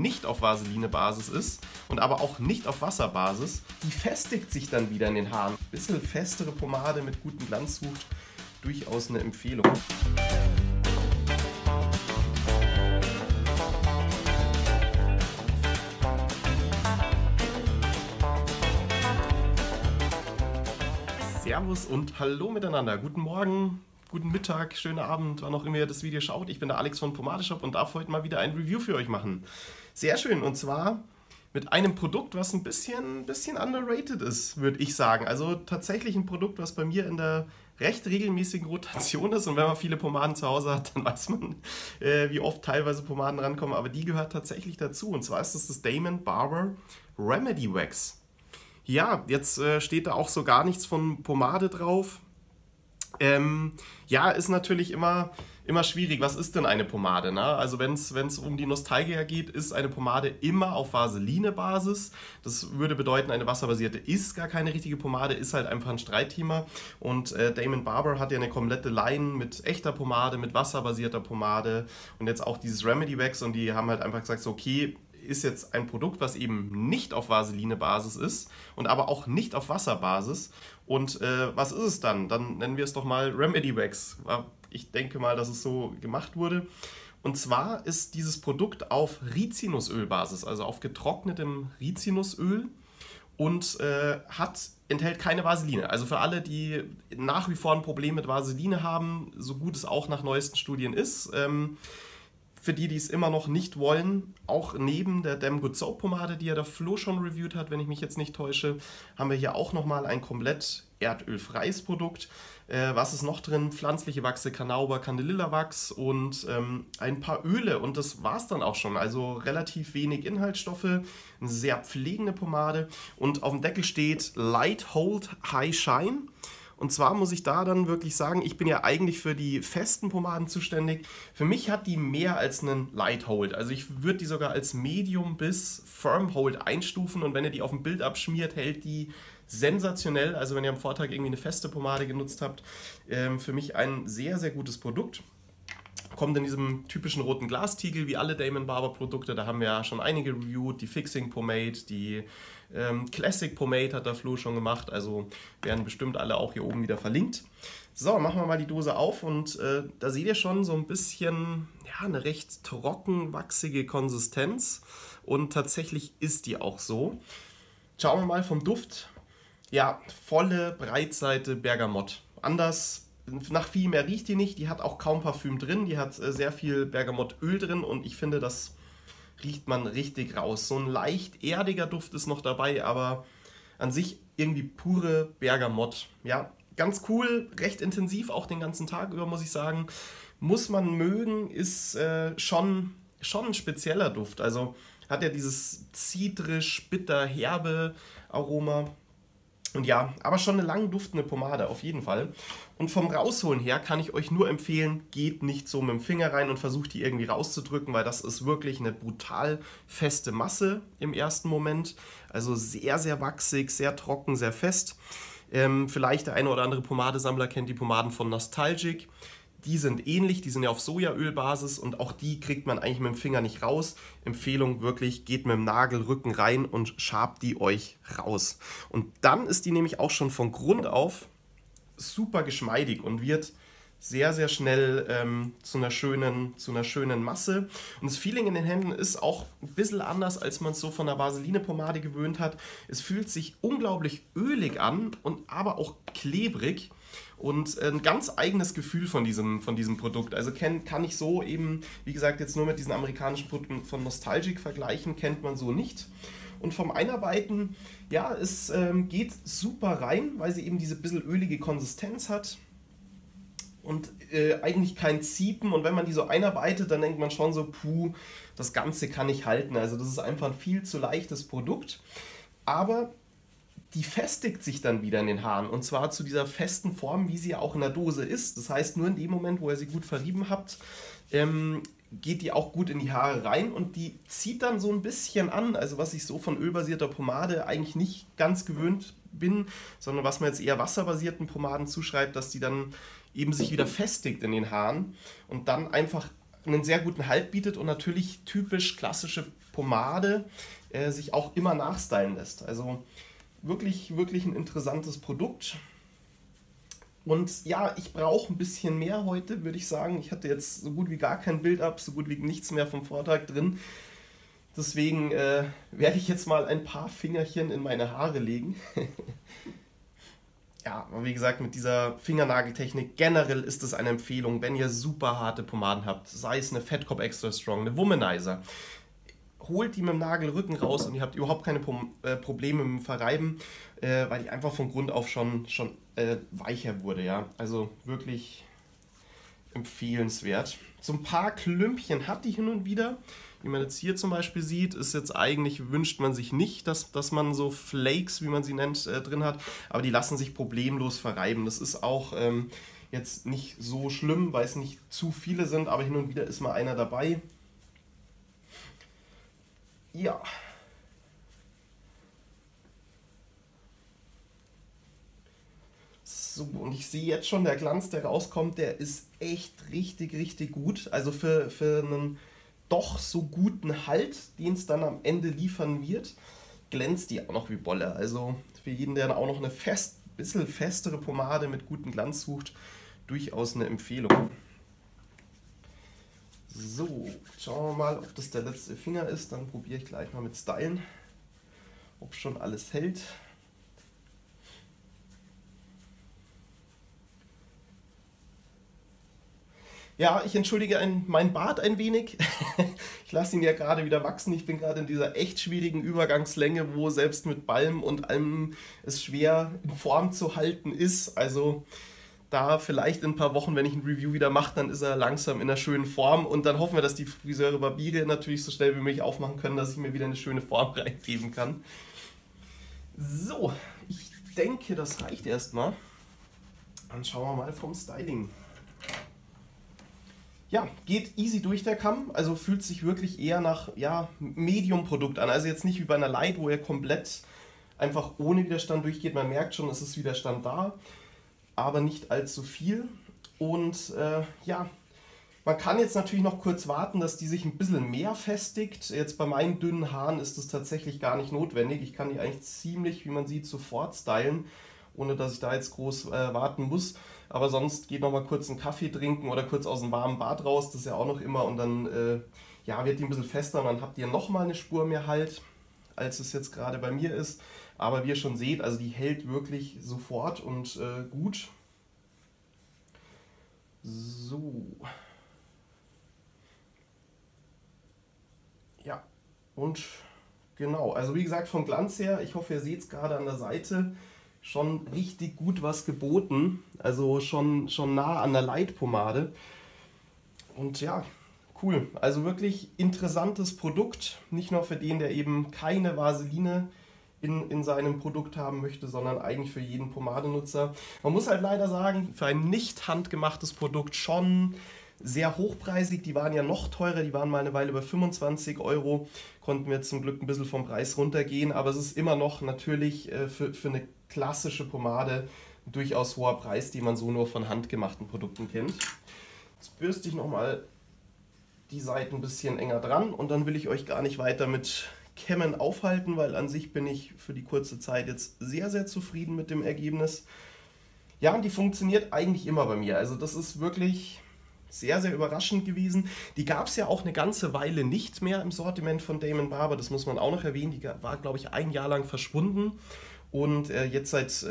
nicht auf Vaseline-Basis ist und aber auch nicht auf Wasserbasis, die festigt sich dann wieder in den Haaren. Ein bisschen festere Pomade mit gutem Glanz sucht, durchaus eine Empfehlung. Servus und hallo miteinander. Guten Morgen, guten Mittag, schönen Abend, wann auch immer ihr das Video schaut. Ich bin der Alex von Pomadeshop und darf heute mal wieder ein Review für euch machen. Sehr schön, und zwar mit einem Produkt, was ein bisschen underrated ist, würde ich sagen. Also tatsächlich ein Produkt, was bei mir in der recht regelmäßigen Rotation ist. Und wenn man viele Pomaden zu Hause hat, dann weiß man, wie oft teilweise Pomaden rankommen. Aber die gehört tatsächlich dazu. Und zwar ist das Damon Barber Remedy Wax. Ja, jetzt steht da auch so gar nichts von Pomade drauf. Ja, ist natürlich immer schwierig. Was ist denn eine Pomade? Ne? Also wenn es um die Nostalgia geht, ist eine Pomade immer auf Vaseline-Basis. Das würde bedeuten, eine wasserbasierte ist gar keine richtige Pomade, ist halt einfach ein Streitthema. Und Damon Barber hat ja eine komplette Line mit echter Pomade, mit wasserbasierter Pomade und jetzt auch dieses Remedy Wax, und die haben halt einfach gesagt, so, okay, ist jetzt ein Produkt, was eben nicht auf Vaseline-Basis ist und aber auch nicht auf Wasserbasis. Und was ist es dann? Dann nennen wir es doch mal Remedy Wax. Ich denke mal, dass es so gemacht wurde. Und zwar ist dieses Produkt auf Rizinusölbasis, also auf getrocknetem Rizinusöl, und enthält keine Vaseline. Also für alle, die nach wie vor ein Problem mit Vaseline haben, so gut es auch nach neuesten Studien ist, für die, die es immer noch nicht wollen, auch neben der Damn Good Soap Pomade, die ja der Flo schon reviewed hat, wenn ich mich jetzt nicht täusche, haben wir hier auch nochmal ein komplett erdölfreies Produkt. Was ist noch drin? Pflanzliche Wachse, Canauber, Candelilla-Wachs und ein paar Öle, und das war es dann auch schon. Also relativ wenig Inhaltsstoffe, eine sehr pflegende Pomade, und auf dem Deckel steht Light Hold High Shine. Und zwar muss ich da dann wirklich sagen, ich bin ja eigentlich für die festen Pomaden zuständig. Für mich hat die mehr als einen Light Hold. Also ich würde die sogar als Medium bis Firm Hold einstufen, und wenn ihr die auf dem Bild abschmiert, hält die sensationell. Also wenn ihr am Vortag irgendwie eine feste Pomade genutzt habt, für mich ein sehr, sehr gutes Produkt. Kommt in diesem typischen roten Glastiegel, wie alle Damon Barber Produkte. Da haben wir ja schon einige reviewed. Die Fixing Pomade, die Classic Pomade hat der Flo schon gemacht. Also werden bestimmt alle auch hier oben wieder verlinkt. So, machen wir mal die Dose auf, und da seht ihr schon so ein bisschen, ja, eine recht trockenwachsige Konsistenz. Und tatsächlich ist die auch so. Schauen wir mal vom Duft. Ja, volle Breitseite Bergamott. Anders, nach viel mehr riecht die nicht. Die hat auch kaum Parfüm drin. Die hat sehr viel Bergamottöl drin, und ich finde, das riecht man richtig raus. So ein leicht erdiger Duft ist noch dabei, aber an sich irgendwie pure Bergamott. Ja, ganz cool, recht intensiv, auch den ganzen Tag über, muss ich sagen. Muss man mögen, ist schon ein spezieller Duft. Also hat ja dieses zitrisch, bitter, herbe Aroma. Und ja, aber schon eine lang duftende Pomade, auf jeden Fall. Und vom Rausholen her kann ich euch nur empfehlen, geht nicht so mit dem Finger rein und versucht die irgendwie rauszudrücken, weil das ist wirklich eine brutal feste Masse im ersten Moment. Also sehr, sehr wachsig, sehr trocken, sehr fest. Vielleicht der eine oder andere Pomadesammler kennt die Pomaden von Nostalgic. Die sind ähnlich, die sind ja auf Sojaölbasis, und auch die kriegt man eigentlich mit dem Finger nicht raus. Empfehlung wirklich, geht mit dem Nagelrücken rein und schabt die euch raus. Und dann ist die nämlich auch schon von Grund auf super geschmeidig und wird sehr, sehr schnell zu einer schönen Masse. Und das Feeling in den Händen ist auch ein bisschen anders, als man es so von der Vaseline-Pomade gewöhnt hat. Es fühlt sich unglaublich ölig an, und aber auch klebrig. Und ein ganz eigenes Gefühl von diesem Produkt. Also kann ich so eben, wie gesagt, jetzt nur mit diesen amerikanischen Produkten von Nostalgic vergleichen, kennt man so nicht. Und vom Einarbeiten, ja, es geht super rein, weil sie eben diese bisschen ölige Konsistenz hat. Und eigentlich kein Ziepen, und wenn man die so einarbeitet, dann denkt man schon so, puh, das Ganze kann ich halten. Also das ist einfach ein viel zu leichtes Produkt. Aber die festigt sich dann wieder in den Haaren, und zwar zu dieser festen Form, wie sie ja auch in der Dose ist. Das heißt, nur in dem Moment, wo ihr sie gut verrieben habt, geht die auch gut in die Haare rein, und die zieht dann so ein bisschen an, also was ich so von ölbasierter Pomade eigentlich nicht ganz gewöhnt bin, sondern was man jetzt eher wasserbasierten Pomaden zuschreibt, dass die dann eben sich wieder festigt in den Haaren und dann einfach einen sehr guten Halt bietet und natürlich typisch klassische Pomade sich auch immer nachstylen lässt. Also wirklich, wirklich ein interessantes Produkt. Und ja, ich brauche ein bisschen mehr heute, würde ich sagen. Ich hatte jetzt so gut wie gar kein Build-up, so gut wie nichts mehr vom Vortag drin. Deswegen werde ich jetzt mal ein paar Fingerchen in meine Haare legen. Ja, aber wie gesagt, mit dieser Fingernageltechnik generell ist es eine Empfehlung, wenn ihr super harte Pomaden habt, sei es eine Fettkop Extra Strong, eine Womanizer, holt die mit dem Nagelrücken raus und ihr habt überhaupt keine Probleme mit dem Verreiben, weil die einfach von Grund auf schon weicher wurde, ja. Also wirklich empfehlenswert. So ein paar Klümpchen hat die hin und wieder. Wie man jetzt hier zum Beispiel sieht, ist jetzt eigentlich, wünscht man sich nicht, dass man so Flakes, wie man sie nennt, drin hat, aber die lassen sich problemlos verreiben. Das ist auch jetzt nicht so schlimm, weil es nicht zu viele sind, aber hin und wieder ist mal einer dabei. Ja. So, und ich sehe jetzt schon, der Glanz, der rauskommt, der ist echt richtig, richtig gut. Also für einen doch so guten Halt, den es dann am Ende liefern wird, glänzt die auch noch wie Bolle. Also für jeden, der dann auch noch eine bisschen festere Pomade mit gutem Glanz sucht, durchaus eine Empfehlung. So, schauen wir mal, ob das der letzte Finger ist. Dann probiere ich gleich mal mit Stylen, ob schon alles hält. Ja, ich entschuldige meinen Bart ein wenig. Ich lasse ihn ja gerade wieder wachsen. Ich bin gerade in dieser echt schwierigen Übergangslänge, wo selbst mit Balm und allem es schwer in Form zu halten ist. Also da vielleicht in ein paar Wochen, wenn ich ein Review wieder mache, dann ist er langsam in einer schönen Form. Und dann hoffen wir, dass die Friseure Barbiere natürlich so schnell wie möglich aufmachen können, dass ich mir wieder eine schöne Form reingeben kann. So, ich denke, das reicht erstmal. Dann schauen wir mal vom Styling. Ja, geht easy durch der Kamm, also fühlt sich wirklich eher nach Medium-Produkt an. Also jetzt nicht wie bei einer Light, wo er komplett einfach ohne Widerstand durchgeht. Man merkt schon, es ist Widerstand da, aber nicht allzu viel. Und man kann jetzt natürlich noch kurz warten, dass die sich ein bisschen mehr festigt. Jetzt bei meinen dünnen Haaren ist das tatsächlich gar nicht notwendig. Ich kann die eigentlich ziemlich, wie man sieht, sofort stylen, ohne dass ich da jetzt groß warten muss. Aber sonst geht noch mal kurz einen Kaffee trinken oder kurz aus dem warmen Bad raus, das ist ja auch noch immer. Und dann wird die ein bisschen fester und dann habt ihr noch mal eine Spur mehr Halt, als es jetzt gerade bei mir ist. Aber wie ihr schon seht, also die hält wirklich sofort und gut. So. Ja, und genau, also wie gesagt, vom Glanz her, ich hoffe, ihr seht es gerade an der Seite, schon richtig gut was geboten, also schon nah an der Light-Pomade. Und ja, cool, also wirklich interessantes Produkt, nicht nur für den, der eben keine Vaseline in seinem Produkt haben möchte, sondern eigentlich für jeden Pomadenutzer. Man muss halt leider sagen, für ein nicht handgemachtes Produkt schon sehr hochpreisig. Die waren ja noch teurer, die waren mal eine Weile bei 25 €, konnten wir zum Glück ein bisschen vom Preis runtergehen, aber es ist immer noch natürlich für eine klassische Pomade ein durchaus hoher Preis, den man so nur von handgemachten Produkten kennt. Jetzt bürste ich nochmal die Seiten ein bisschen enger dran und dann will ich euch gar nicht weiter mit Kämmen aufhalten, weil an sich bin ich für die kurze Zeit jetzt sehr, sehr zufrieden mit dem Ergebnis. Ja, und die funktioniert eigentlich immer bei mir. Also das ist wirklich sehr, sehr überraschend gewesen. Die gab es ja auch eine ganze Weile nicht mehr im Sortiment von Damon Barber, das muss man auch noch erwähnen. Die war, glaube ich, ein Jahr lang verschwunden. Und jetzt seit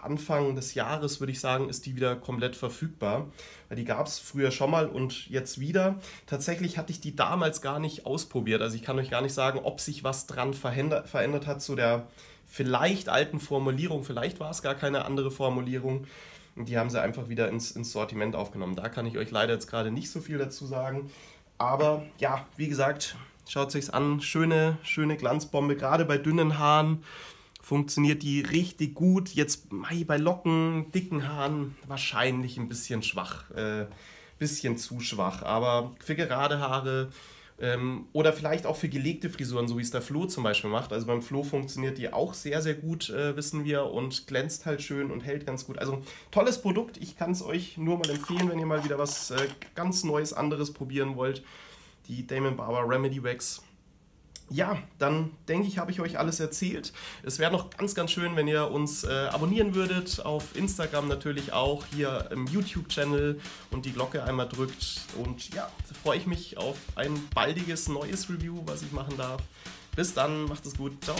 Anfang des Jahres, würde ich sagen, ist die wieder komplett verfügbar. Weil die gab es früher schon mal und jetzt wieder. Tatsächlich hatte ich die damals gar nicht ausprobiert. Also ich kann euch gar nicht sagen, ob sich was dran verändert hat zu der vielleicht alten Formulierung. Vielleicht war es gar keine andere Formulierung. Und die haben sie einfach wieder ins Sortiment aufgenommen. Da kann ich euch leider jetzt gerade nicht so viel dazu sagen. Aber ja, wie gesagt, schaut es euch an. Schöne Glanzbombe, gerade bei dünnen Haaren. Funktioniert die richtig gut. Jetzt bei Locken, dicken Haaren wahrscheinlich ein bisschen schwach, bisschen zu schwach. Aber für gerade Haare Oder vielleicht auch für gelegte Frisuren, so wie es der Flo zum Beispiel macht. Also beim Flo funktioniert die auch sehr, sehr gut, wissen wir, und glänzt halt schön und hält ganz gut. Also tolles Produkt. Ich kann es euch nur mal empfehlen, wenn ihr mal wieder was ganz Neues, anderes probieren wollt. Die Damon Barber Remedy Wax. Ja, dann denke ich, habe ich euch alles erzählt. Es wäre noch ganz, ganz schön, wenn ihr uns abonnieren würdet, auf Instagram natürlich auch, hier im YouTube-Channel und die Glocke einmal drückt. Und ja, da freue ich mich auf ein baldiges neues Review, was ich machen darf. Bis dann, macht es gut, ciao.